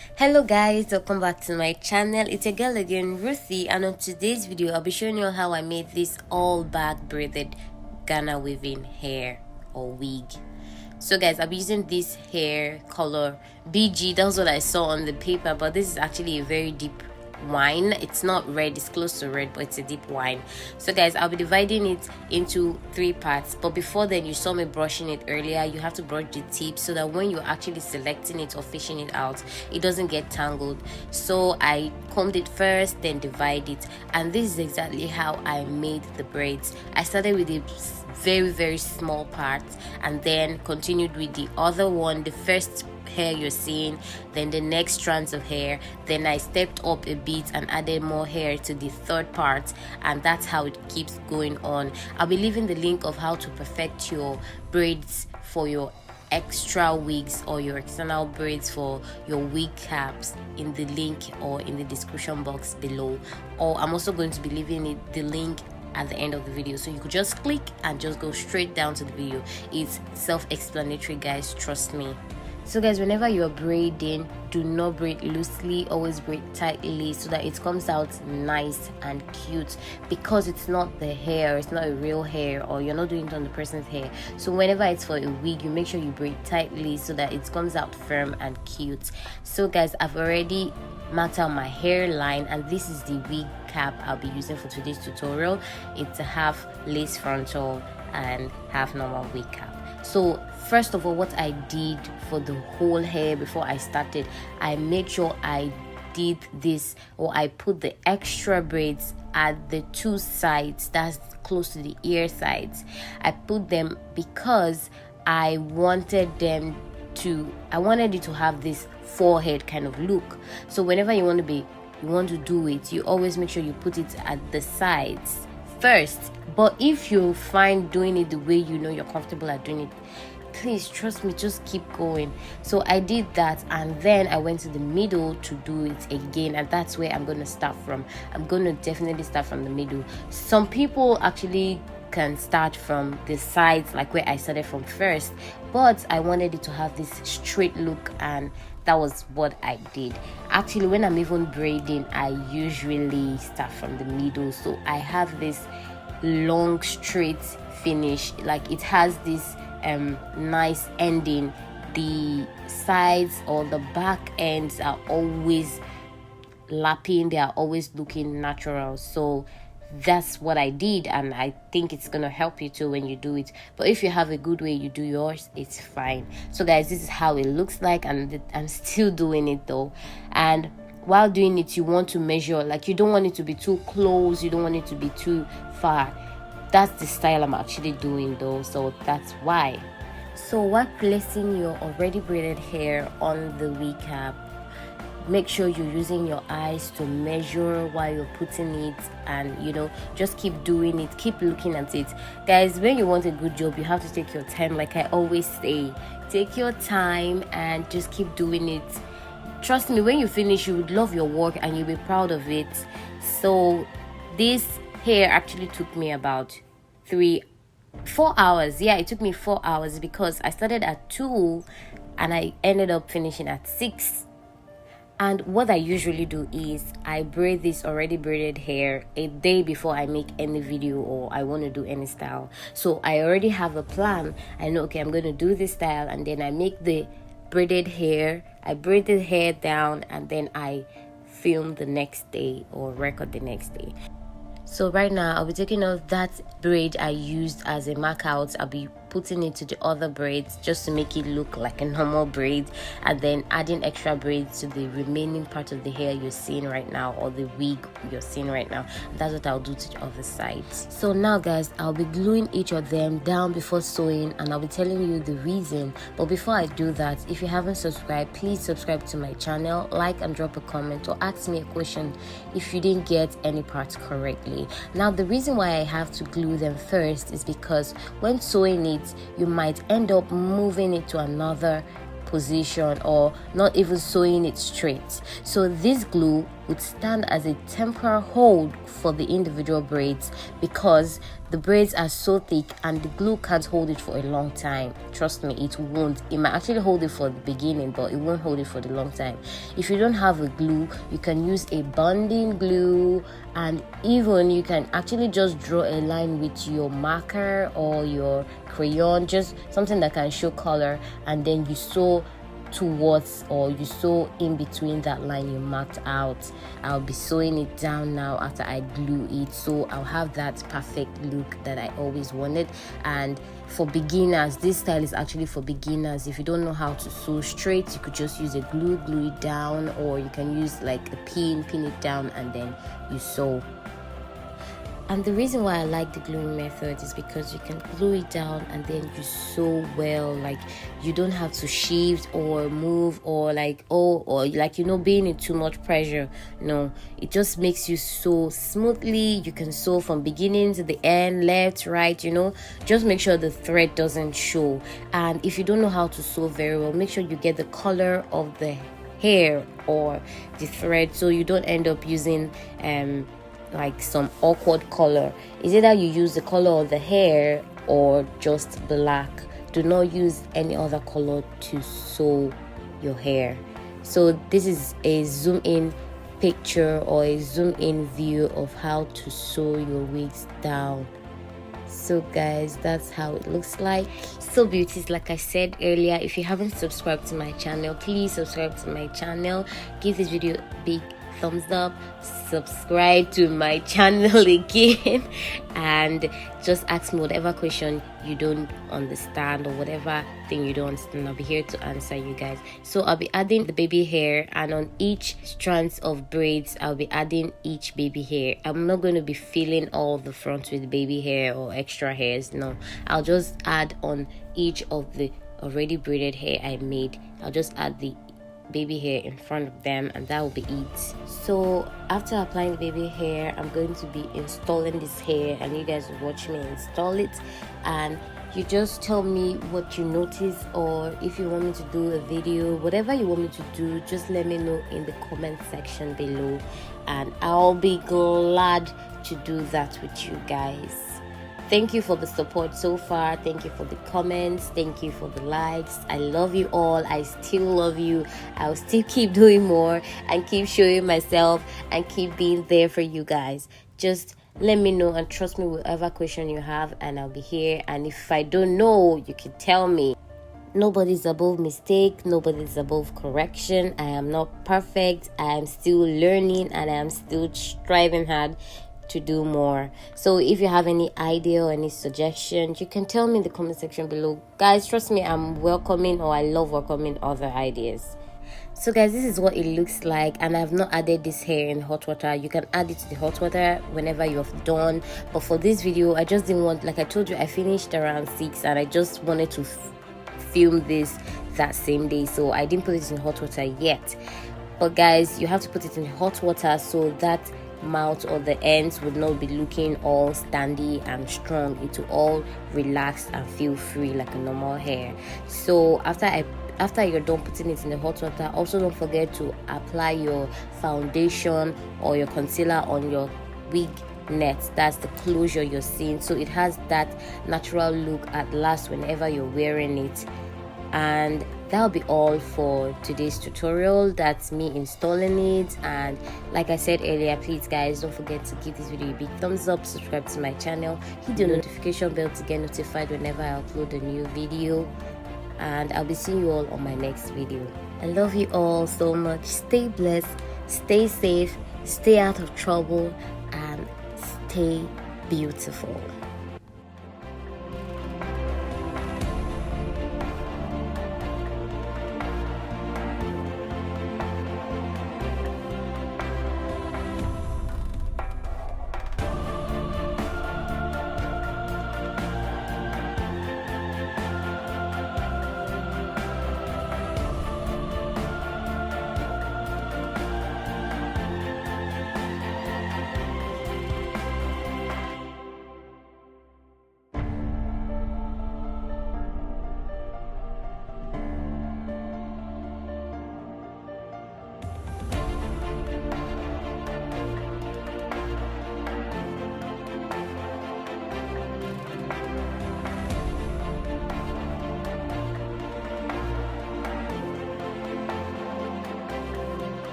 Hello guys, welcome back to my channel. It's your girl again, Ruthie, and on today's video I'll be showing you how I made this all back braided Ghana weaving hair or wig. So guys, I'll be using this hair color BG. That's what I saw on the paper, but this is actually a very deep whine. It's not red, it's close to red, but it's a deep whine. So guys, I'll be dividing it into 3 parts, but before then, you saw me brushing it earlier. You have to brush the tip so that when you're actually selecting it or fishing it out, it doesn't get tangled. So I combed it first, then divide it, and this is exactly how I made the braids. I started with a very small part and then continued with the other one, the first hair you're seeing, then the next strands of hair, then I stepped up a bit and added more hair to the third part, and that's how it keeps going on. I'll be leaving the link of how to perfect your braids for your extra wigs or your external braids for your wig caps in the link or in the description box below, or I'm also going to be leaving the link at the end of the video, so you could just click and just go straight down to the video. It's self-explanatory guys, trust me. So guys, whenever you're braiding, do not braid loosely, always braid tightly so that it comes out nice and cute, because it's not the hair, it's not a real hair, or you're not doing it on the person's hair. So whenever it's for a wig, you make sure you braid tightly so that it comes out firm and cute. So guys, I've already marked out my hairline, and this is the wig cap I'll be using for today's tutorial. It's a half lace frontal and half normal wig cap. So first of all, what I did for the whole hair before I started, I made sure I did this, or I put the extra braids at the 2 sides that's close to the ear sides. I put them because I wanted it to have this forehead kind of look. So whenever you want to do it, you always make sure you put it at the sides first. But if you find doing it the way you know you're comfortable at doing it, please trust me, just keep going. So I did that, and then I went to the middle to do it again, and that's where I'm going to start from. I'm going to definitely start from the middle. Some people actually can start from the sides, like where I started from first, but I wanted it to have this straight look, and that was what I did. Actually, when I'm even braiding, I usually start from the middle, so I have this long straight finish, like it has this nice ending. The sides or the back ends are always lapping, they are always looking natural. So that's what I did, and I think it's gonna help you too when you do it. But if you have a good way you do yours, it's fine. So guys, this is how it looks like, and I'm still doing it though. And while doing it, you want to measure, like you don't want it to be too close, you don't want it to be too far. That's the style I'm actually doing though, so that's why. So while placing your already braided hair on the wig cap, make sure you're using your eyes to measure while you're putting it, and just keep doing it, keep looking at it. Guys, when you want a good job, you have to take your time. Like I always say, take your time and just keep doing it. Trust me, when you finish, you would love your work and you'll be proud of it. So this hair actually took me about 4 hours. Yeah, it took me 4 hours because I started at 2 and I ended up finishing at 6. And what I usually do is I braid this already braided hair a day before I make any video or I want to do any style. So I already have a plan. I know, okay, I'm going to do this style, and then I make the braided hair. I braid the hair down, and then I film the next day or record the next day. So right now I'll be taking off that braid I used as a mark out. I'll be putting it to the other braids just to make it look like a normal braid, and then adding extra braids to the remaining part of the hair you're seeing right now, or the wig you're seeing right now. That's what I'll do to the other sides. So now guys, I'll be gluing each of them down before sewing, and I'll be telling you the reason. But before I do that, if you haven't subscribed, please subscribe to my channel, like and drop a comment, or ask me a question if you didn't get any parts correctly. Now the reason why I have to glue them first is because when sewing it, you might end up moving it to another position or not even sewing it straight. So this glue would stand as a temporary hold for the individual braids, because the braids are so thick and the glue can't hold it for a long time. Trust me, it won't. It might actually hold it for the beginning, but it won't hold it for the long time. If you don't have a glue, you can use a bonding glue, and even you can actually just draw a line with your marker or your crayon, just something that can show color, and then you sew towards, or you sew in between that line you marked out. I'll be sewing it down now after I glue it, so I'll have that perfect look that I always wanted. And for beginners, this style is actually for beginners. If you don't know how to sew straight, you could just use a glue it down, or you can use like a pin it down, and then you sew. And the reason why I like the gluing method is because you can glue it down and then you sew well. Like, you don't have to shift or move or being in too much pressure. No, it just makes you sew smoothly. You can sew from beginning to the end, left, right, just make sure the thread doesn't show. And if you don't know how to sew very well, make sure you get the color of the hair or the thread, so you don't end up using like some awkward color. Is either you use the color of the hair or just black. Do not use any other color to sew your hair. So this is a zoom in picture or a zoom in view of how to sew your wigs down. So guys, that's how it looks like. So beauties, like I said earlier, if you haven't subscribed to my channel, please subscribe to my channel. Give this video a big thumbs up, subscribe to my channel again, and just ask me whatever question you don't understand or whatever thing you don't understand. I'll be here to answer you guys. So I'll be adding the baby hair, and on each strands of braids I'll be adding each baby hair. I'm not going to be filling all the fronts with baby hair or extra hairs. No, I'll just add on each of the already braided hair I made. I'll just add the baby hair in front of them, and that will be it. So after applying the baby hair, I'm going to be installing this hair, and you guys will watch me install it, and you just tell me what you notice, or if you want me to do a video, whatever you want me to do, just let me know in the comment section below, and I'll be glad to do that with you guys. Thank you for the support so far. Thank you for the comments. Thank you for the likes. I love you all. I still love you. I'll still keep doing more and keep showing myself and keep being there for you guys. Just let me know and trust me with whatever question you have, and I'll be here. And if I don't know, you can tell me. Nobody's above mistake. Nobody's above correction. I am not perfect. I am still learning, and I am still striving hard to do more. So if you have any idea or any suggestions, you can tell me in the comment section below. Guys, trust me, I'm welcoming, or I love welcoming other ideas. So guys, this is what it looks like, and I've not added this hair in hot water. You can add it to the hot water whenever you've done, but for this video I just didn't want, like I told you, I finished around 6 and I just wanted to film this that same day, so I didn't put it in hot water yet. But guys, you have to put it in hot water so that mouth or the ends would not be looking all standy and strong. It will all relax and feel free like a normal hair. So after you're done putting it in the hot water, also don't forget to apply your foundation or your concealer on your wig net. That's the closure you're seeing, so it has that natural look at last whenever you're wearing it. And that'll be all for today's tutorial. That's me installing it, and like I said earlier, please guys, don't forget to give this video a big thumbs up, subscribe to my channel, hit the notification bell to get notified whenever I upload a new video, and I'll be seeing you all on my next video. I love you all so much. Stay blessed, stay safe, stay out of trouble, and stay beautiful.